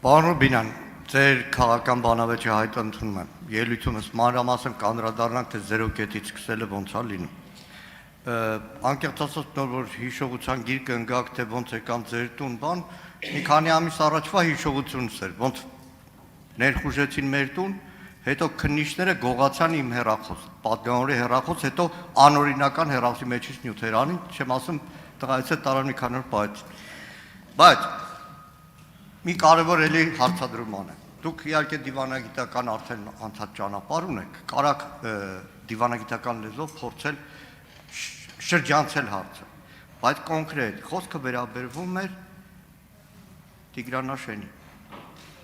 Պարոն Ռուբինյան, ձեր քաղաքական բանավեճի հայտ ընդունում եմ։ Ելույթումս մանրամասն կանդրադառնանք, թե 0 կետից սկսելը ոնց է լինում։ Անկեղծ ասած, նոր որ հիշողության գիրկը ընկաք, թե ոնց եկան ձեր տուն, բան, մի քանի ամիս առաջվա հիշողությունս էր, ոնց ներխուժեցին մեր տուն, հետո քննիչները գողացան իմ հեռախոս, պատգամավորի հեռախոս, հետո անօրինական հեռախոսի մեջից նյութեր անին, չեմ ասում տղայից հետ տարան մի քանի օր պահեցին։ Բայց մի կարևոր էլի հարցադրում է։ Դուք իհարկե դիվանագիտական արդեն անցած ճանապարհ ունեք, կարաք դիվանագիտական լեզվով փորձել շրջանցել հարցը, բայց կոնկրետ խոսքը վերաբերվում էր Տիգրանաշենի։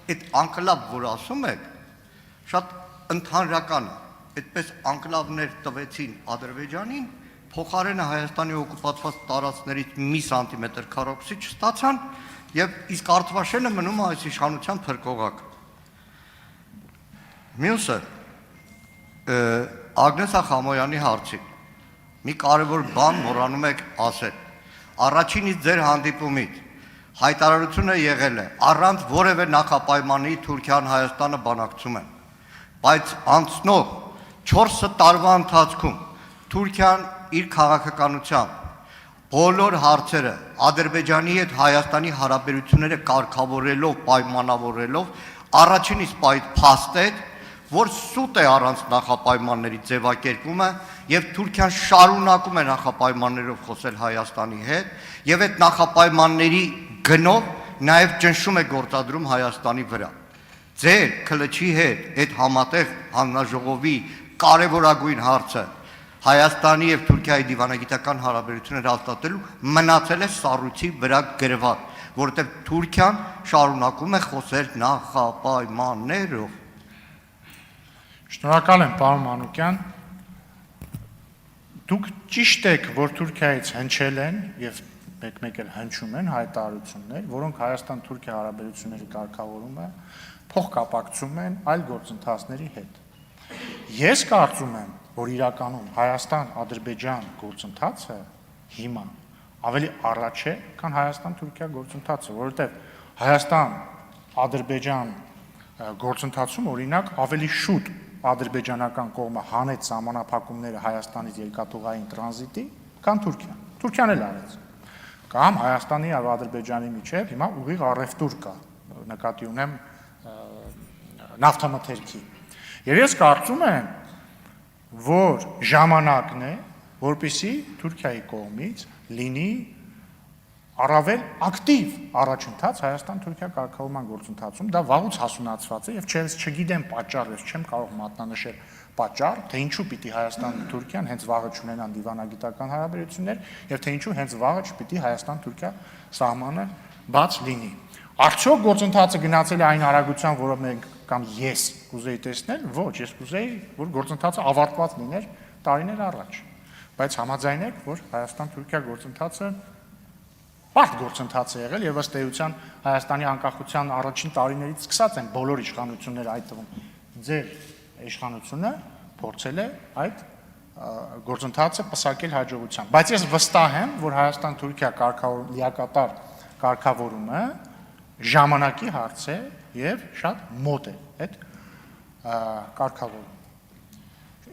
Այդ անկլավ, որ ասում եք, շատ ընդհանրական է, այդպես անկլավներ տվեցին Ադրբեջանին, փոխարենը Հայաստանի օկուպացված տարածքներից մի սանտիմետր քառակուսի չստացան, եւ իսկ Արցախաշենը մնում է այս իշխանության փրկողակ։ Մյուսը Ագնեսա Խամոյանի հարցին մի կարևոր բան մոռանում եք ասել։ Առաջինից ձեր հանդիպումից հայտարարությունը եղել է առանց որևէ նախապայմանի Թուրքիան Հայաստանը բանակցում են, բայց անցնող 4 տարվա ընթացքում Թուրքիան իր քաղաքականությամբ բոլոր հարցերը Ադրբեջանի հետ Հայաստանի հարաբերությունները կարգավորելով, պայմանավորելով, առաջինից փաստեց, որ սուտ է առանց նախապայմանների ձևակերպումը եւ Թուրքիան շարունակում է նախապայմաններով խոսել Հայաստանի հետ եւ այդ նախապայմանների գնով նաեւ ճնշում է գործադրում Հայաստանի վրա։ Ձեր քլչի հետ այդ համատեղ հանձնաժողովի կարևորագույն հարցը Հայաստանի եւ Թուրքիայի դիվանագիտական հարաբերությունները հաստատելու մնացել է սառույցի վրա գրված, որովհետեւ Թուրքիան շարունակում է խոսել նախապայմաններով։ Շնորհակալ եմ, պարոն Մանուկյան։ Դուք ճիշտ եք, որ Թուրքիայից հնչել են եւ մեկ-մեկ էլ հնչում են հայտարարություններ, որոնք Հայաստան-Թուրքիա հարաբերությունների կարգավորումը փոխկապակցում են այլ գործընթացների հետ։ Ես կարծում եմ, որ իրականում Հայաստան-Ադրբեջան գործընթացը հիմա ավելի առաջ է, քան Հայաստան-Թուրքիա գործընթացը, որովհետեւ Հայաստան-Ադրբեջան գործընթացում օրինակ ավելի շուտ ադրբեջանական կողմը հանեց սահմանափակումները Հայաստանից երկաթուղային տրանզիտի, քան Թուրքիան։ Թուրքիան էլ արեց։ Կամ Հայաստանի եւ Ադրբեջանի միջեւ հիմա ուղիղ առևտուր կա, նկատի ունեմ նավթամթերքի։ Եվ ես կարծում եմ, որ ժամանակն է, որպեսզի Թուրքիայի կողմից լինի առավել ակտիվ առաջընթաց Հայաստան-Թուրքիա կարգավորման գործընթացում, դա վաղուց հասունացված է եւ չգիտեմ պատճառը, ես չեմ կարող մատնանշել պատճառ, թե ինչու պիտի Հայաստան-Թուրքիան հենց վաղը չունենան դիվանագիտական հարաբերություններ եւ թե ինչու հենց վաղը չպիտի Հայաստան-Թուրքիա սահմանը բաց լինի։ Արդյոք գործընթացը գնացել է այն արագության, որը մենք կամ ես կուզեի տեսնել, ոչ, ես կուզեի, որ գործընթացը ավարտված լիներ տարիներ առաջ։ Բայց համաձայն եք, որ Հայաստան-Թուրքիա գործընթացը բարդ գործընթաց է եղել եւ ըստ էության Հայաստանի անկախության առաջին տարիներից սկսած են բոլոր իշխանությունները, այդ թվում ձեր իշխանությունը փորձել է այդ գործընթացը պսակել հաջողությամբ։ Բայց ես վստահ եմ, որ Հայաստան-Թուրքիա լիակատար կարգավորումը ժամանակի հարց է եւ շատ մոտ է այդ կարգավորումը։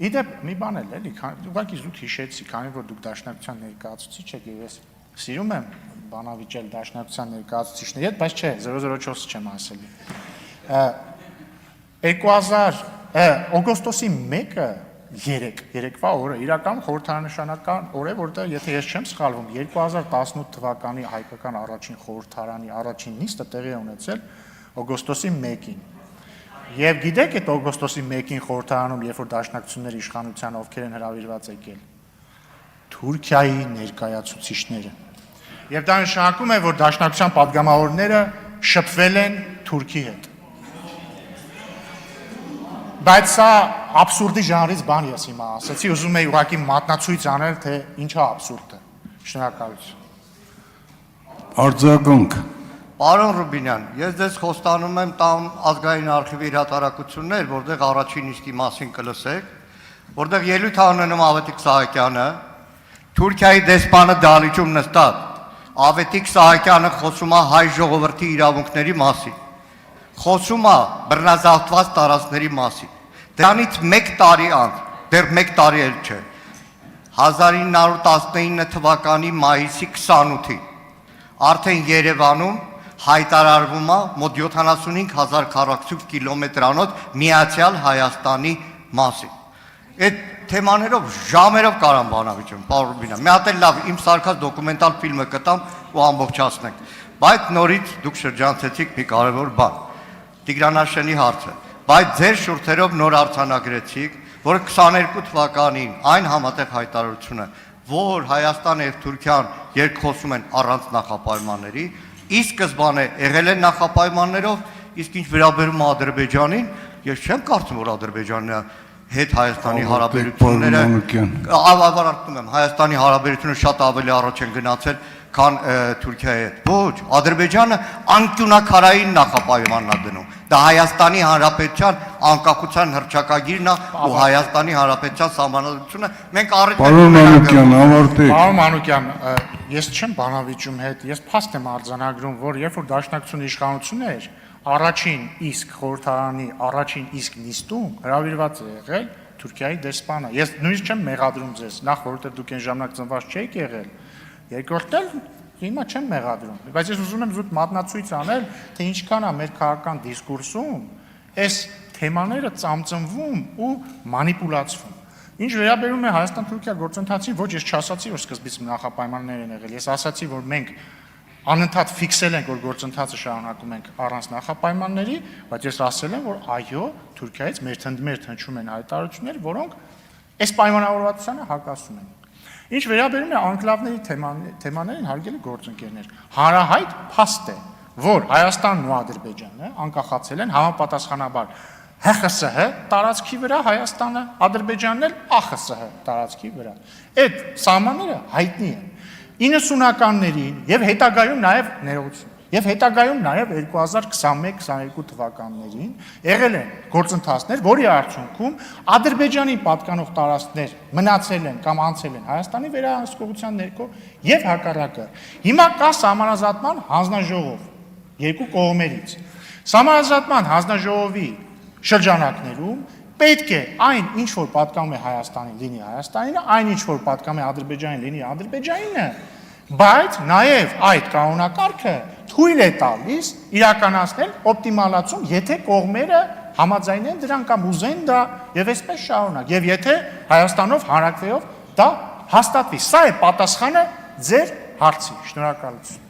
Իդեպ մի բան էլ էլի, ուղղակի զուտ հիշեցի, քանի որ դուք դաշնակցության ներկայացուցիչ եք եւ ես սիրում եմ բանավիճել դաշնակցության ներկայացուցիչների հետ, բայց չէ, 004-ը չեմ ասելի։ 2000 օգոստոսի 1-ը երեկվա օրը իրական խորհրդարանշանական օր է, որտեղ եթե ես չեմ սխալվում, 2018 թվականի հայկական առաջին խորհրդարանի առաջին նիստը տեղի է ունեցել օգոստոսի 1-ին։ Եվ գիտեք այդ օգոստոսի 1-ին խորհրդարանում, երբ որ դաշնակցությունների իշխանության ովքեր են հրավիրված եկել, Թուրքիայի ներկայացուցիչները։ Եվ դա նշանակում է, որ դաշնակցության պատգամավորները շփվել են Թուրքի հետ։ Բայց սա աբսուրդի ժանրից բան ես հիմա ասացի, ուզում եի ուղղակի մատնացույց անել, թե ինչա աբսուրդը։ Շնորհակալություն։ Արձագանք։ Պարոն Ռուբինյան, ես ձեզ խոստանում եմ տան ազգային արխիվի հրատարակություններ, որտեղ առաջին նիստի մասին կլսեք, որտեղ ելույթ անենում Ավետիք Սահակյանը, Թուրքիայի դեսպանը դահլիճում նստած, Ավետիք Սահակյանը խոսում է հայ ժողովրդի իրավունքների մասին։ խոսում է բռնազավթված տարածքների մասին։ Դրանից 1 տարի անց, դեռ 1 տարի էլ չէ, 1919 թվականի մայիսի 28-ին արդեն Երևանում հայտարարվում է մոտ 75,000 քառակուսի կիլոմետրանոց Միացյալ Հայաստանի մասին։ Այդ թեմաներով ժամերով կարամ բանավիճեմ, պարոն Ռուբինյան։ Մի հատ էլ լավ իմ սարքած դոկումենտալ ֆիլմը կտամ ու ամբողջացնենք։ Բայց նորից դուք շրջանցեցիք մի կարևոր բան։ Տիգրան հարցը։ Բայց ձեր շուրթերով նոր արձանագրեցիք, որ 22 թվականին այն համատեղ հայտարարությունը, որ Հայաստանը եւ Թուրքիան երկխոսում են առանց նախապայմանների, ի սկզբանե եղել են նախապայմաններով, իսկ ինչ վերաբերում է Ադրբեջանին, ես չեմ կարծում, որ Ադրբեջանը հետ Հայաստանի հարաբերությունները ավարտում եմ, Հայաստանի հարաբերությունները շատ ավելի առաջ են գնացել, քան Թուրքիայի հետ։ Ոչ, Ադրբեջանը անկյունակարային նախապայմանն է դնում։ Դա Հայաստանի Հանրապետության անկախության հռչակագիրն է ու Հայաստանի Հանրապետության սահմանադրությունը։ Մենք առիթ Պարոն Մանուկյան, ես չեմ բանավիճում հետ, ես փաստ եմ արձանագրում, որ երբ որ Դաշնակցությունը իշխանություն էր, առաջին իսկ խորհրդարանի առաջին իսկ նիստում հրավիրված է եղել Թուրքիայի դեսպանը։ Ես նույնիսկ չեմ մեղադրում ձեզ, նախ որովհետև դուք այն ժամանակ ծնված չէիք եղել։ Երկրորդն էլ հիմա չեմ մեղադրում, բայց ես ուզում եմ զուտ մատնացույց անել, թե ինչքան է մեր քաղաքական դիսկուրսում այս թեմաները ծամծմվում ու մանիպուլացվում։ Ինչ վերաբերում է Հայաստան-Թուրքիա գործընթացին, ոչ ես չասացի, որ սկզբից նախապայմաններ են եղել։ Ես ասացի, որ մենք անընդհատ ֆիքսել ենք, որ գործընթացը շարունակում ենք առանց նախապայմանների, բայց ես ասել եմ, որ այո, Թուրքիայից մեր հնչում են հայտարարություններ, որոնք այս պայմանավորվածությանը հակասում են։ Ինչ վերաբերում է անկլավների թեմաներին, հարգելի գործընկերներ, հանրահայտ փաստ է, որ Հայաստանն ու Ադրբեջանը անկախացել են համապատասխանաբար ՀԽՍՀ տարածքի վրա, Հայաստանը, Ադրբեջանն էլ ԱԽՍՀ տարածքի վրա։ Այդ սահմանները հայտնի են 90-ականներին եւ հետագայում նաեւ ներողություն եւ հետագայում նաեւ 2021-22 թվականներին եղել են գործընթացներ, որի արդյունքում Ադրբեջանի պատկանող տարածքներ մնացել են կամ անցել են Հայաստանի վերահսկողության ներքո եւ հակառակը։ Հիմա կա սահմանազատման հանձնաժողով երկու կողմերից։ Սահմանազատման հանձնաժողովի շրջանակներում պետք է այն ինչ որ պատկանում է Հայաստանին լինի Հայաստանին, այն ինչ որ պատկանում է Ադրբեջանին լինի Ադրբեջանինը, բայց նաև այդ կանոնակարգը թույլ է տալիս իրականացնել օպտիմալացում, եթե կողմերը համաձայնեն դրան կամ ուզեն դա եւ այսպես շարունակ, եւ եթե Հայաստանով հանրակրվեով դա հաստատվի։ Սա է պատասխանը ձեր հարցի։ Շնորհակալություն։